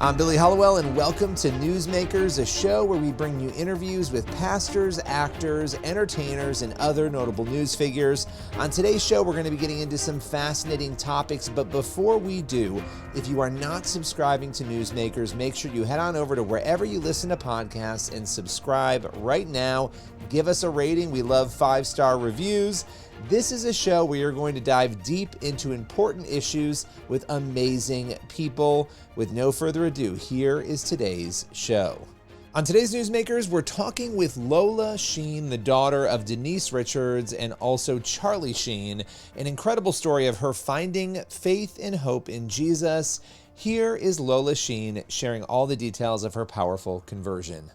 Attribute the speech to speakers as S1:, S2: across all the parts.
S1: I'm Billy Hollowell, and welcome to Newsmakers, a show where we bring you interviews with pastors, actors, entertainers, and other notable news figures. On today's show, we're going to be getting into some fascinating topics, but before we do, if you are not subscribing to Newsmakers, make sure you head on over to wherever you listen to podcasts and subscribe right now. Give us a rating. We love 5-star reviews. This is a show where you're going to dive deep into important issues with amazing people. With no further ado, here is today's show. On today's Newsmakers, we're talking with Lola Sheen, the daughter of Denise Richards and also Charlie Sheen, an incredible story of her finding faith and hope in Jesus. Here is Lola Sheen sharing all the details of her powerful conversion.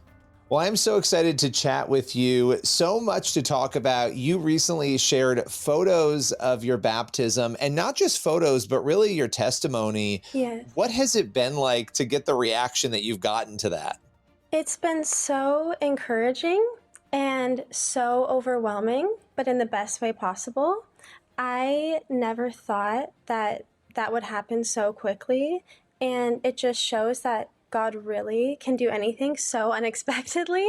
S1: Well, I'm so excited to chat with you. So much to talk about. You recently shared photos of your baptism, and not just photos, but really your testimony.
S2: Yes.
S1: What has it been like to get the reaction that you've gotten to that?
S2: It's been so encouraging and so overwhelming, but in the best way possible. I never thought that that would happen so quickly, and it just shows that God really can do anything so unexpectedly.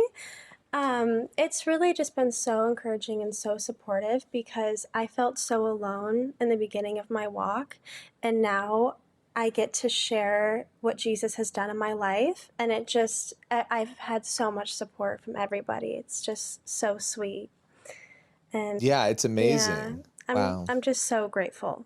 S2: It's really just been so encouraging and so supportive because I felt so alone in the beginning of my walk, and now I get to share what Jesus has done in my life, and I've had so much support from everybody. It's just so sweet. And
S1: Yeah, it's
S2: yeah,
S1: amazing. Wow.
S2: I'm just so grateful.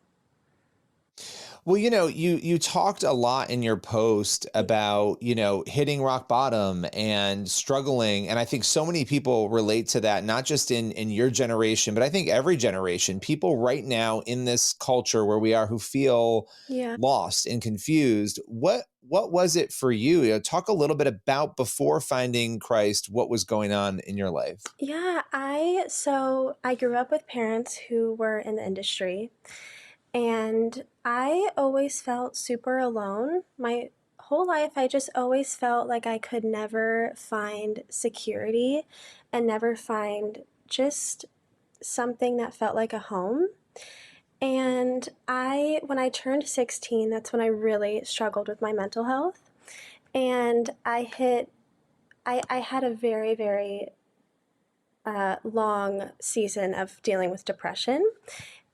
S1: Well, you talked a lot in your post about, hitting rock bottom and struggling. And I think so many people relate to that, not just in your generation, but I think every generation, people right now in this culture where we are who feel
S2: Yeah.
S1: lost and confused. What was it for you? Talk a little bit about before finding Christ, what was going on in your life?
S2: Yeah, I grew up with parents who were in the industry, and I always felt super alone. My whole life, I just always felt like I could never find security and never find just something that felt like a home. And when I turned 16, that's when I really struggled with my mental health. And I had a very, very long season of dealing with depression.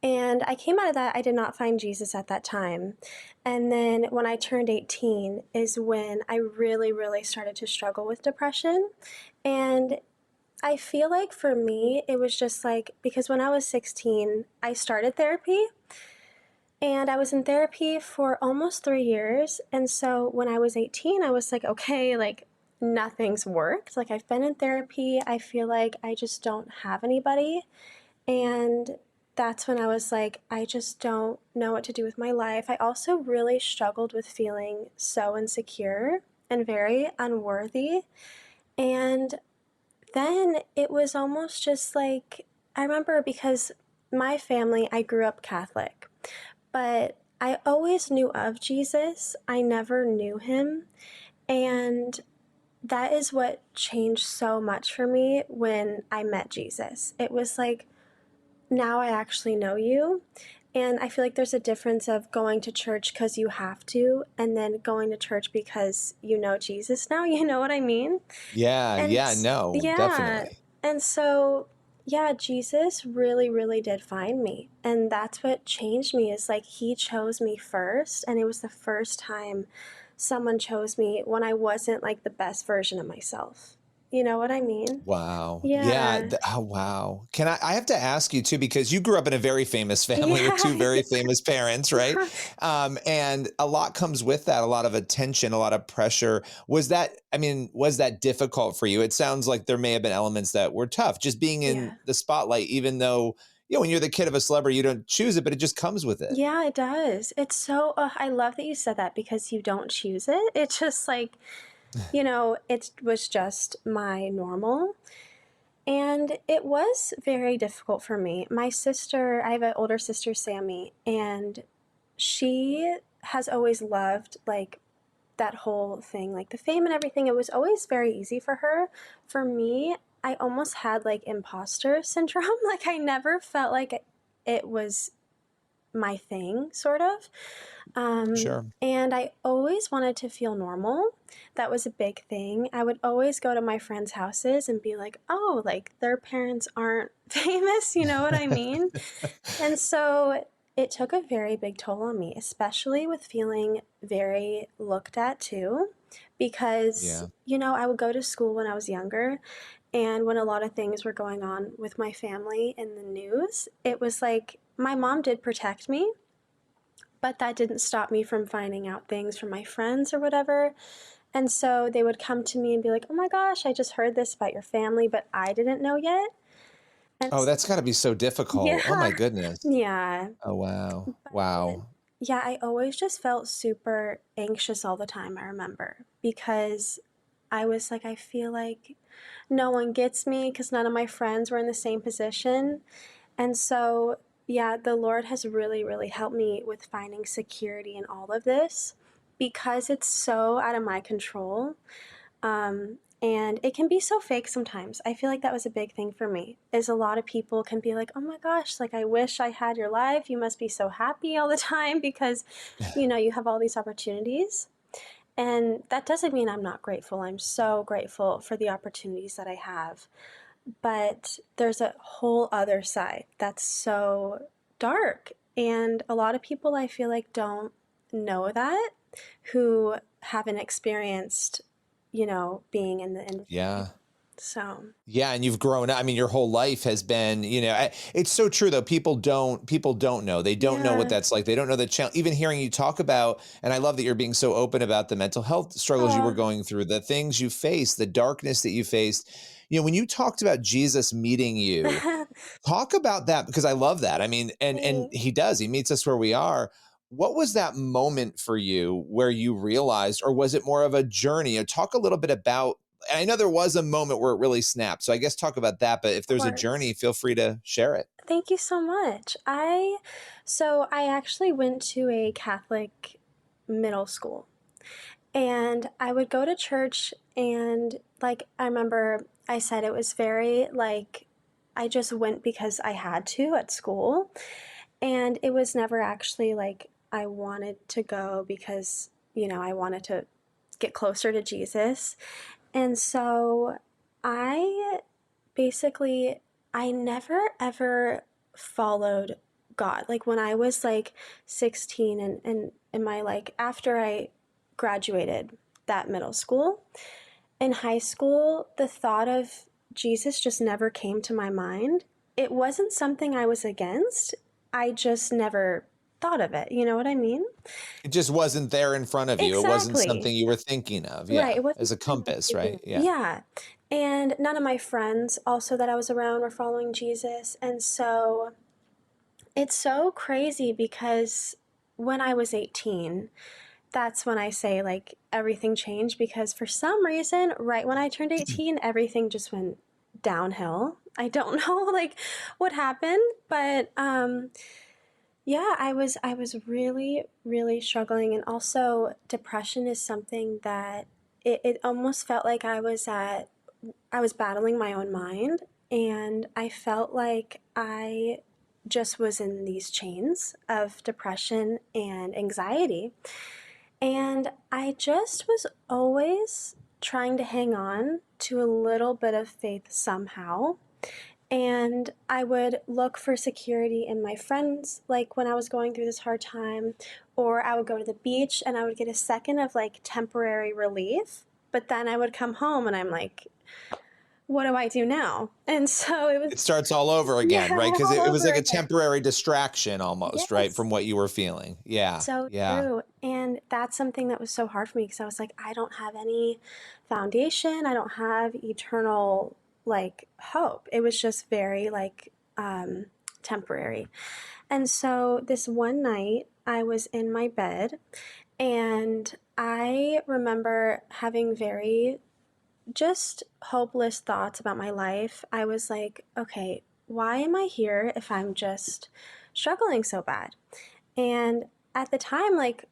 S2: And I came out of that. I did not find Jesus at that time. And then when I turned 18 is when I really, really started to struggle with depression. And I feel like for me, it was just like, because when I was 16, I started therapy. And I was in therapy for almost 3 years. And so when I was 18, I was like, okay, like nothing's worked. Like I've been in therapy. I feel like I just don't have anybody. And that's when I was like, I just don't know what to do with my life. I also really struggled with feeling so insecure and very unworthy. And then it was almost just like, I remember because my family, I grew up Catholic, but I always knew of Jesus. I never knew him. And that is what changed so much for me when I met Jesus. It was like, now I actually know you. And I feel like there's a difference of going to church because you have to, and then going to church because you know Jesus now. You know what I mean?
S1: Yeah, no,
S2: Yeah.
S1: definitely.
S2: And so, yeah, Jesus really, really did find me. And that's what changed me is like he chose me first. And it was the first time someone chose me when I wasn't like the best version of myself. You know what I mean?
S1: Wow. Yeah.
S2: Yeah.
S1: Oh, wow. I have to ask you too, because you grew up in a very famous family with two
S2: Yeah.
S1: very famous parents, right? And a lot comes with that, a lot of attention, a lot of pressure. Was that difficult for you? It sounds like there may have been elements that were tough, just being
S2: Yeah.
S1: in the spotlight, even though, when you're the kid of a celebrity, you don't choose it, but it just comes with it.
S2: Yeah, it does. It's so, I love that you said that because you don't choose it. It's just like, it was just my normal. And it was very difficult for me. I have an older sister, Sammy, and she has always loved like that whole thing, like the fame and everything. It was always very easy for her. For me, I almost had like imposter syndrome. Like I never felt like it was my thing, sort of.
S1: Sure.
S2: And I always wanted to feel normal. That was a big thing. I would always go to my friends' houses and be like, oh, like their parents aren't famous, you know what I mean? And so it took a very big toll on me, especially with feeling very looked at too. Because,
S1: Yeah.
S2: I would go to school when I was younger, and when a lot of things were going on with my family in the news, it was like my mom did protect me, but that didn't stop me from finding out things from my friends or whatever. And so they would come to me and be like, oh my gosh, I just heard this about your family, but I didn't know yet. And
S1: Oh, that's gotta be so difficult. Oh
S2: yeah,
S1: my goodness.
S2: yeah.
S1: Oh, wow.
S2: But
S1: Wow.
S2: yeah, I always just felt super anxious all the time, I remember, because I was like, I feel like no one gets me because none of my friends were in the same position. And so, yeah, the Lord has really, really helped me with finding security in all of this because it's so out of my control. And it can be so fake sometimes. I feel like that was a big thing for me. Is a lot of people can be like, "Oh my gosh, like I wish I had your life. You must be so happy all the time because, you have all these opportunities." And that doesn't mean I'm not grateful. I'm so grateful for the opportunities that I have. But there's a whole other side that's so dark. And a lot of people I feel like don't know that who haven't experienced, being in the industry.
S1: Yeah.
S2: So,
S1: Yeah, and you've grown up. I mean, your whole life has been, it's so true though. People don't know. They don't know what
S2: yeah.
S1: that's like. They don't know the challenge. Even hearing you talk about, and I love that you're being so open about the mental health struggles you were
S2: Oh,
S1: going through, the things you faced, the darkness that you faced. When you talked about Jesus meeting you, talk about that because I love that. I mean, and
S2: thanks.
S1: he does. He meets us where we are. What was that moment for you where you realized, or was it more of a journey? Talk a little bit about. I know there was a moment where it really snapped. So I guess talk about that. But if
S2: Of
S1: there's a
S2: course.
S1: journey, feel free to share it.
S2: Thank you so much. I actually went to a Catholic middle school. And I would go to church, and like I remember I said it was very like I just went because I had to at school. And it was never actually like I wanted to go because, I wanted to get closer to Jesus. And so I basically I never ever followed God. Like when I was like 16 and in my like after I graduated that middle school, in high school, the thought of Jesus just never came to my mind. It wasn't something I was against. I just never thought of it. You know what I mean?
S1: It just wasn't there in front of you. It wasn't
S2: Exactly.
S1: something you were thinking of.
S2: Right.
S1: Yeah.
S2: It wasn't
S1: As a
S2: something I was
S1: compass,
S2: thinking
S1: right?
S2: of.
S1: Yeah.
S2: Yeah. And none of my friends also that I was around were following Jesus. And so it's so crazy because when I was 18, that's when I say like everything changed because for some reason, right when I turned 18, everything just went downhill. I don't know like what happened, but yeah, I was really really struggling, and also depression is something that it almost felt like I was battling my own mind, and I felt like I just was in these chains of depression and anxiety. And I just was always trying to hang on to a little bit of faith somehow. And I would look for security in my friends, like when I was going through this hard time, or I would go to the beach and I would get a second of like temporary relief. But then I would come home and I'm like, what do I do now? And so it was,
S1: It starts all over again, right?
S2: yeah,
S1: Because
S2: all
S1: it was
S2: over
S1: like a
S2: again.
S1: temporary distraction almost, right?
S2: Yes.
S1: From what you were feeling. Yeah.
S2: So
S1: Yeah.
S2: true. And that's something that was so hard for me because I was like, I don't have any foundation. I don't have eternal like hope. It was just very like temporary. And so this one night I was in my bed and I remember having very just hopeless thoughts about my life. I was like, okay, why am I here if I'm just struggling so bad? And at the time, like,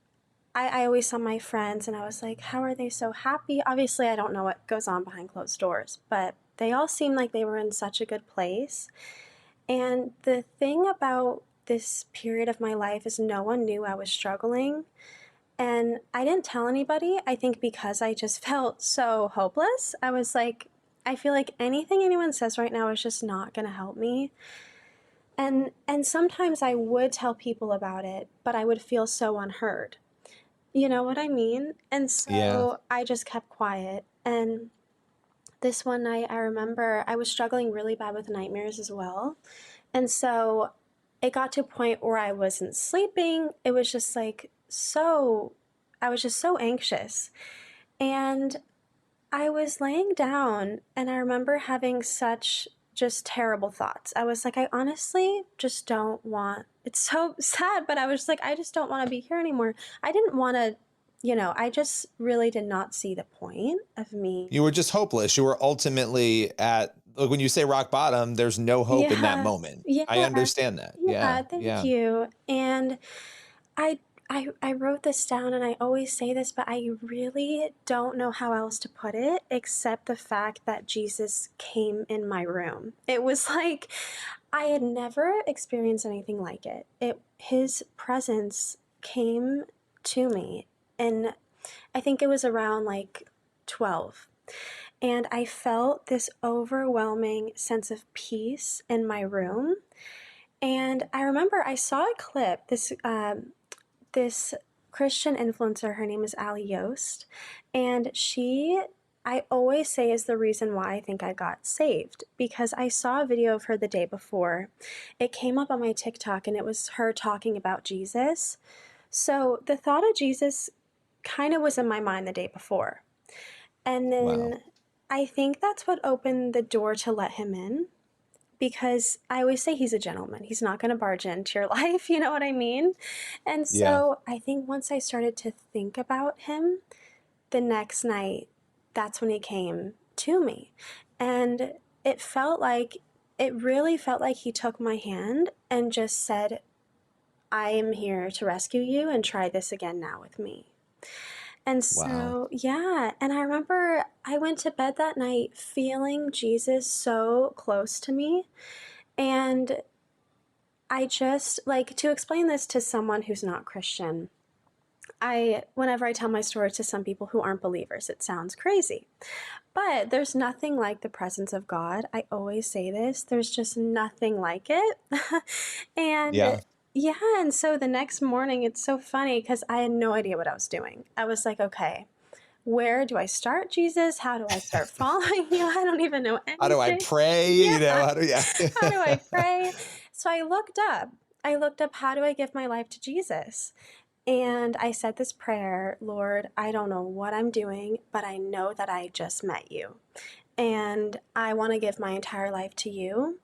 S2: I always saw my friends and I was like, how are they so happy? Obviously, I don't know what goes on behind closed doors, but they all seemed like they were in such a good place. And the thing about this period of my life is no one knew I was struggling. And I didn't tell anybody, I think because I just felt so hopeless. I was like, I feel like anything anyone says right now is just not going to help me. And sometimes I would tell people about it, but I would feel so unheard. You know what I mean? And
S1: Yeah.
S2: so I just kept quiet. And this one night, I remember I was struggling really bad with nightmares as well. And so it got to a point where I wasn't sleeping. It was just like I was just so anxious. And I was laying down and I remember having such just terrible thoughts. I was like, I honestly just don't want, it's so sad, but I was like, I just don't want to be here anymore. I didn't want to, I just really did not see the point of me.
S1: You were just hopeless. You were ultimately at, like, when you say rock bottom, there's no hope in that
S2: Yeah.
S1: moment. I
S2: Yeah.
S1: understand that.
S2: Yeah.
S1: Yeah.
S2: Thank
S1: Yeah.
S2: you. And I I wrote this down and I always say this, but I really don't know how else to put it except the fact that Jesus came in my room. It was like I had never experienced anything like it. His presence came to me, and I think it was around like 12. And I felt this overwhelming sense of peace in my room. And I remember I saw a clip, this Christian influencer, her name is Ali Yost, and I always say, is the reason why I think I got saved, because I saw a video of her the day before. It came up on my TikTok and it was her talking about Jesus. So the thought of Jesus kind of was in my mind the day before. And
S1: Wow.
S2: then I think that's what opened the door to let him in, because I always say he's a gentleman. He's not going to barge into your life, you know what I mean? And
S1: Yeah.
S2: so I think once I started to think about him, the next night, that's when he came to me. And it felt like, it really felt like he took my hand and just said, I am here to rescue you and try this again now with me. And
S1: Wow.
S2: so, yeah. And I remember I went to bed that night feeling Jesus so close to me. And I just like to explain this to someone who's not Christian. Whenever I tell my story to some people who aren't believers, it sounds crazy. But there's nothing like the presence of God. I always say this. There's just nothing like it. And
S1: Yeah.
S2: yeah, and so the next morning, it's so funny because I had no idea what I was doing. I was like, okay, where do I start, Jesus? How do I start following you? I don't even know
S1: How do I
S2: anything.
S1: pray?
S2: Yeah.
S1: How do yeah.
S2: How do I pray? So I looked up. How do I give my life to Jesus? And I said this prayer, Lord, I don't know what I'm doing, but I know that I just met you. And I want to give my entire life to you.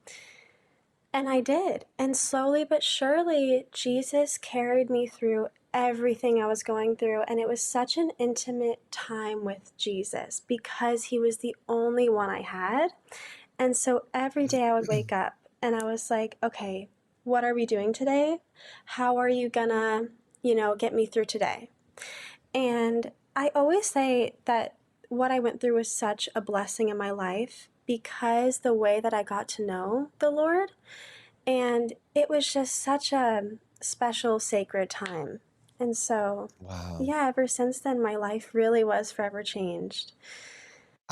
S2: And I did. And slowly but surely, Jesus carried me through everything I was going through. And it was such an intimate time with Jesus because he was the only one I had. And so every day I would wake up and I was like, okay, what are we doing today? How are you gonna, get me through today? And I always say that what I went through was such a blessing in my life because the way that I got to know the Lord, and it was just such a special, sacred time. And so,
S1: Wow.
S2: yeah, ever since then, my life really was forever changed.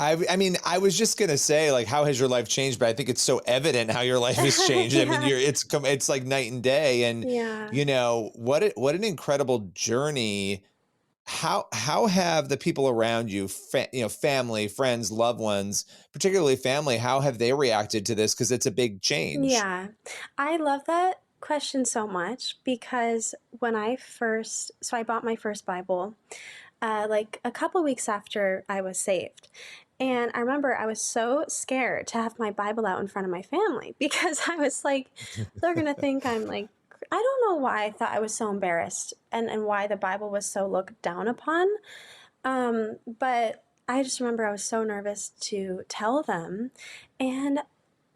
S1: I mean, I was just gonna say, like, how has your life changed? But I think it's so evident how your life has changed. I mean,
S2: Yeah,
S1: it's like night and day. And
S2: yeah,
S1: what an incredible journey. How have the people around you, family, friends, loved ones, particularly family, how have they reacted to this? Because it's a big change.
S2: yeah. I love that question so much because so I bought my first Bible like a couple weeks after I was saved. And I remember I was so scared to have my Bible out in front of my family because I was like, they're going to think I'm like, I don't know why I thought I was so embarrassed and why the Bible was so looked down upon. But I just remember I was so nervous to tell them. And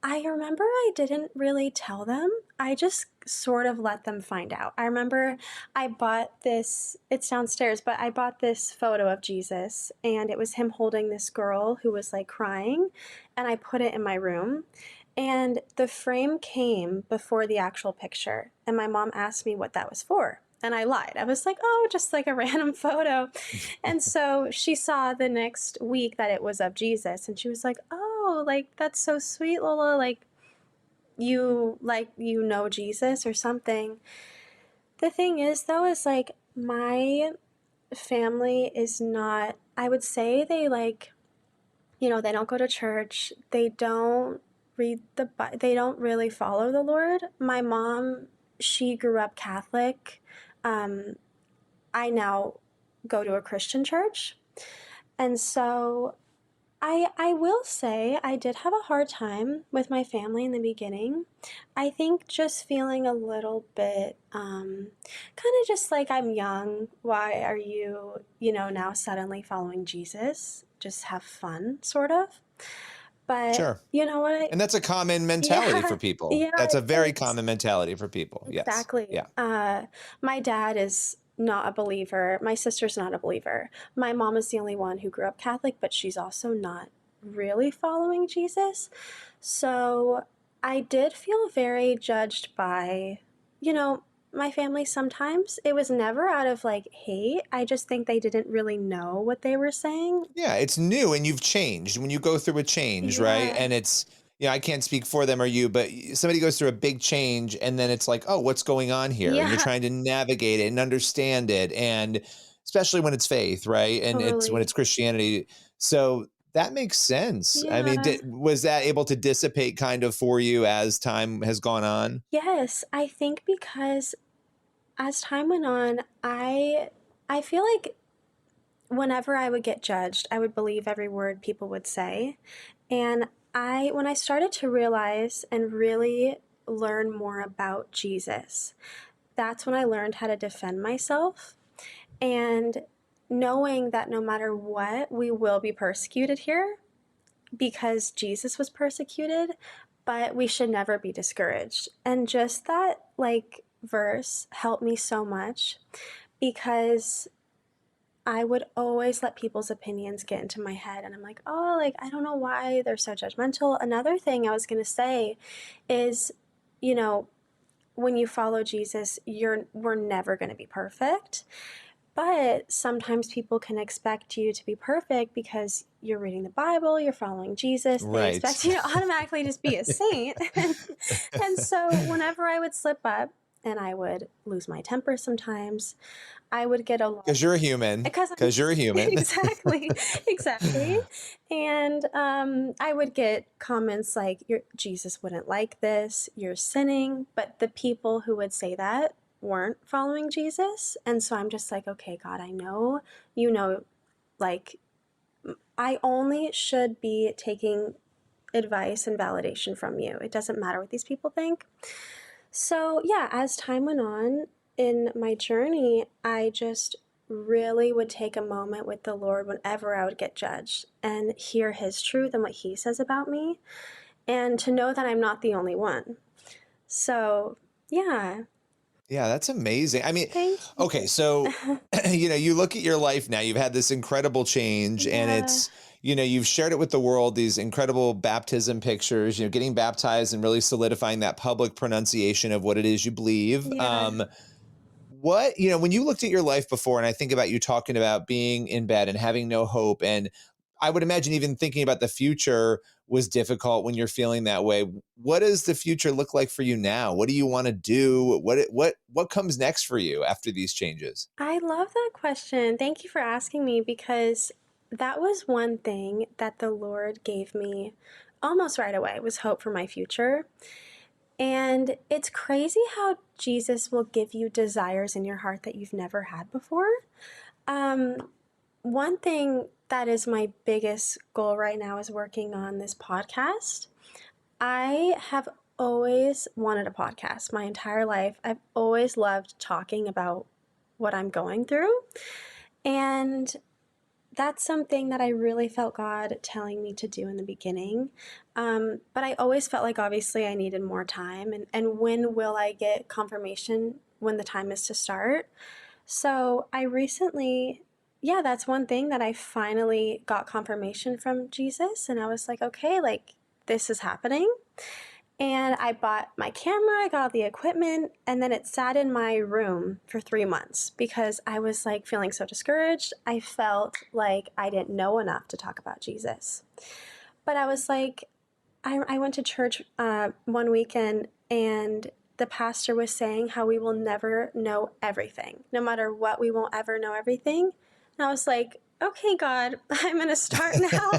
S2: I remember I didn't really tell them. I just sort of let them find out. I remember I bought this, it's downstairs, but I bought this photo of Jesus and it was him holding this girl who was like crying, and I put it in my room. And the frame came before the actual picture. And my mom asked me what that was for. And I lied. I was like, oh, just like a random photo. And so she saw the next week that it was of Jesus. And she was oh, that's so sweet, Lola. You know Jesus or something. The thing is, though, is my family is not, I would say they don't go to church. They don't read they don't really follow the Lord. My mom, she grew up Catholic. Um, I now go to a Christian church. And so I will say I did have a hard time with my family in the beginning. I think just feeling a little bit kind of just like I'm young. Why are you, now suddenly following Jesus? Just have fun, sort of. But
S1: Sure.
S2: you know what?
S1: And that's a common mentality
S2: Yeah,
S1: for people.
S2: yeah,
S1: That's a
S2: it
S1: very
S2: is.
S1: common mentality for people. Yes.
S2: Exactly.
S1: Yeah.
S2: My dad is not a believer. My sister's not a believer. My mom is the only one who grew up Catholic, but she's also not really following Jesus. So I did feel very judged by, you know, my family sometimes. It was never out of hate. I just think they didn't really know what they were saying.
S1: Yeah, it's new and you've changed when you go through a change, right?
S2: Yeah.
S1: And it's, I can't speak for them or you, but somebody goes through a big change and then it's like, oh, what's going on here? And you're
S2: Yeah,
S1: trying to navigate it and understand it. And especially when it's faith, right? And it's when
S2: totally.
S1: it's Christianity. So that makes sense. I mean,
S2: Yeah.
S1: was that able to dissipate kind of for you as time has gone on?
S2: Yes, I think because as time went on, I feel like whenever I would get judged, I would believe every word people would say. And when I started to realize and really learn more about Jesus, that's when I learned how to defend myself and knowing that no matter what, we will be persecuted here because Jesus was persecuted, but we should never be discouraged. And just that verse helped me so much because I would always let people's opinions get into my head. And I'm like, oh, I don't know why they're so judgmental. Another thing I was going to say is, you know, when you follow Jesus, we're never going to be perfect. But sometimes people can expect you to be perfect because you're reading the Bible, you're following Jesus. They
S1: Right.
S2: expect you to automatically just be a saint. And so whenever I would slip up and I would lose my temper sometimes, I would get a lot
S1: Because you're a human.
S2: because I'm
S1: Because you're a human.
S2: exactly, exactly. And I would get comments like, Jesus wouldn't like this, you're sinning. But the people who would say that weren't following Jesus. And so I'm just like, okay, God, I know, like, I only should be taking advice and validation from you. It doesn't matter what these people think. So, yeah, as time went on in my journey, I just really would take a moment with the Lord whenever I would get judged and hear His truth and what He says about me, and to know that I'm not the only one. So, yeah,
S1: Yeah, that's amazing. I mean,
S2: thank
S1: okay,
S2: you.
S1: so you look at your life now, you've had this incredible change and
S2: Yeah,
S1: you've shared it with the world, these incredible baptism pictures, getting baptized and really solidifying that public pronunciation of what it is you believe.
S2: yeah.
S1: When you looked at your life before, and I think about you talking about being in bed and having no hope, and I would imagine even thinking about the future was difficult when you're feeling that way. What does the future look like for you now? What do you want to do? What comes next for you after these changes?
S2: I love that question. Thank you for asking me because that was one thing that the Lord gave me almost right away was hope for my future. And it's crazy how Jesus will give you desires in your heart that you've never had before. Um, One thing that is my biggest goal right now is working on this podcast. I have always wanted a podcast my entire life. I've always loved talking about what I'm going through. And that's something that I really felt God telling me to do in the beginning. But I always felt like obviously I needed more time. And when will I get confirmation when the time is to start? So I recently, yeah, that's one thing that I finally got confirmation from Jesus. And I was like, okay, this is happening. And I bought my camera, I got all the equipment, and then it sat in my room for 3 months because I was like feeling so discouraged. I felt like I didn't know enough to talk about Jesus. But I was like, I went to church one weekend, and the pastor was saying how we will never know everything. No matter what, we won't ever know everything. And I was like, okay, God, I'm going to start now,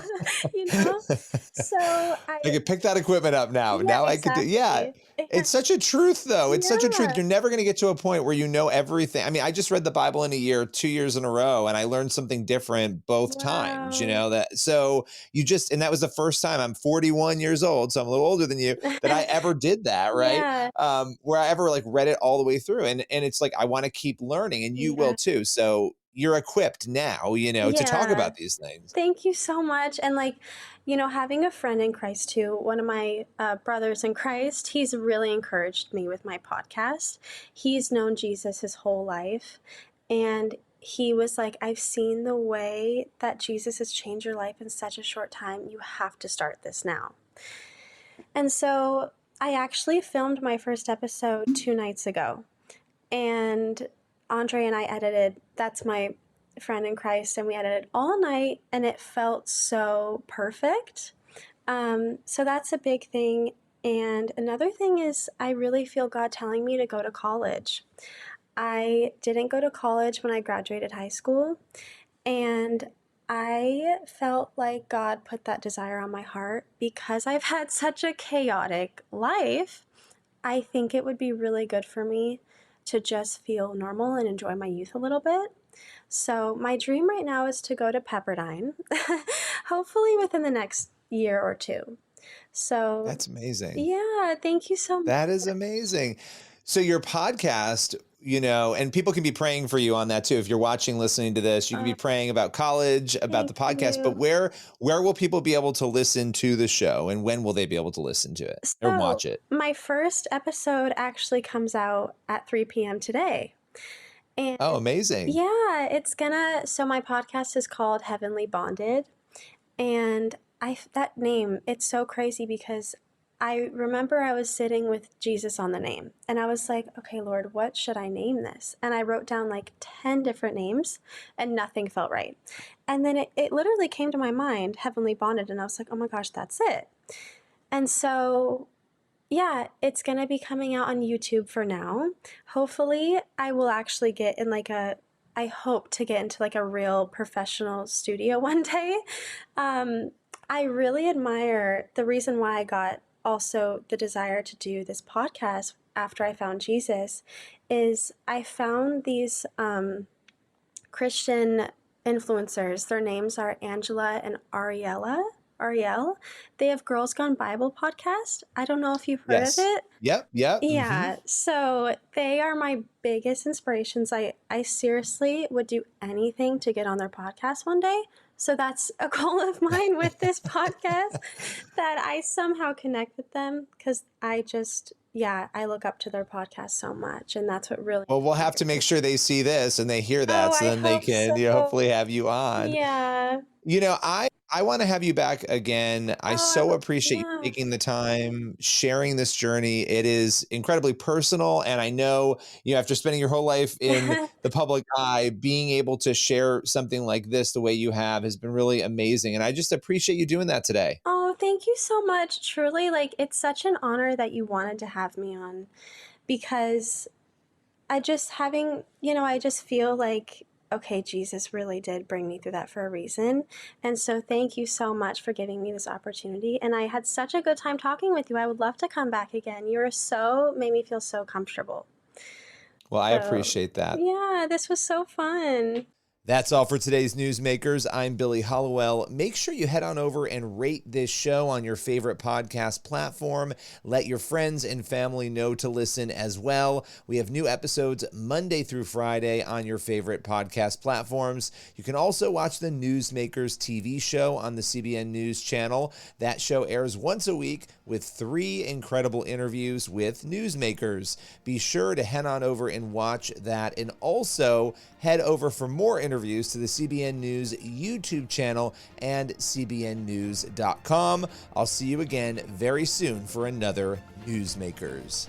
S2: you know? So
S1: I could pick that equipment up now.
S2: yeah,
S1: Now I could do, yeah.
S2: exactly. Yeah,
S1: It's such a truth, though. It's such a truth.
S2: yeah,
S1: You're never going to get to a point where you know everything. I mean, I just read the Bible in a year, 2 years in a row, and I learned something different both times,
S2: wow.
S1: so and that was the first time. I'm 41 years old, so I'm a little older than you, that I ever did that, right?
S2: Yeah,
S1: Where I ever like read it all the way through. And it's like, I want to keep learning, and you will
S2: yeah,
S1: too. So you're equipped now, to talk
S2: yeah.
S1: about these things.
S2: Thank you so much. And like, having a friend in Christ too, one of my brothers in Christ, he's really encouraged me with my podcast. He's known Jesus his whole life. And he was like, I've seen the way that Jesus has changed your life in such a short time. You have to start this now. And so I actually filmed my first episode 2 nights ago. And Andre and I edited, that's my friend in Christ, and we edited all night, and it felt so perfect. So that's a big thing. And another thing is, I really feel God telling me to go to college. I didn't go to college when I graduated high school, and I felt like God put that desire on my heart because I've had such a chaotic life. I think it would be really good for me to just feel normal and enjoy my youth a little bit. So my dream right now is to go to Pepperdine, hopefully within the next year or two. So
S1: That's amazing.
S2: yeah, thank you so much.
S1: That is amazing. So your podcast, and people can be praying for you on that too. If you're watching, listening to this, you can be praying about college, about the
S2: Thank
S1: podcast, but
S2: you.
S1: where will people be able to listen to the show, and when will they be able to listen to it or
S2: So
S1: watch it?
S2: my first episode actually comes out at 3 p.m. today. And
S1: Oh, amazing.
S2: yeah, so my podcast is called Heavenly Bonded. And that name, it's so crazy because I remember I was sitting with Jesus on the name, and I was like, okay, Lord, what should I name this? And I wrote down like 10 different names, and nothing felt right. And then it literally came to my mind, Heavenly Bonded, and I was like, oh my gosh, that's it. And so yeah, it's going to be coming out on YouTube for now. Hopefully, I will actually get in I hope to get into like a real professional studio one day. I really admire the reason why I got also the desire to do this podcast after I found Jesus is I found these Christian influencers. Their names are Angela and Ariel. They have Girls Gone Bible podcast. I don't know if you've heard of
S1: Yes.
S2: it.
S1: Yep.
S2: Yeah, so they are my biggest inspirations. I seriously would do anything to get on their podcast one day. So that's a goal of mine with this podcast, that I somehow connect with them because I look up to their podcast so much, and that's what really
S1: Well, we'll have to make sure they see this and they hear that,
S2: Oh,
S1: so
S2: I
S1: then they
S2: hope
S1: can,
S2: so.
S1: hopefully have you on.
S2: Yeah.
S1: I want to have you back again. I
S2: Oh, I
S1: so
S2: would
S1: appreciate you
S2: yeah.
S1: taking the time, sharing this journey. It is incredibly personal. And I know, after spending your whole life in the public eye, being able to share something like this the way you have has been really amazing. And I just appreciate you doing that today.
S2: Oh, thank you so much. Truly, like, it's such an honor that you wanted to have me on because I just feel like, okay, Jesus really did bring me through that for a reason. And so thank you so much for giving me this opportunity. And I had such a good time talking with you. I would love to come back again. Made me feel so comfortable.
S1: Well, I
S2: So,
S1: appreciate that.
S2: yeah, this was so fun.
S1: That's all for today's Newsmakers. I'm Billy Hollowell. Make sure you head on over and rate this show on your favorite podcast platform. Let your friends and family know to listen as well. We have new episodes Monday through Friday on your favorite podcast platforms. You can also watch the Newsmakers TV show on the CBN News channel. That show airs once a week with 3 incredible interviews with newsmakers. Be sure to head on over and watch that, and also head over for more interviews interviews to the CBN News YouTube channel and cbnnews.com. I'll see you again very soon for another Newsmakers.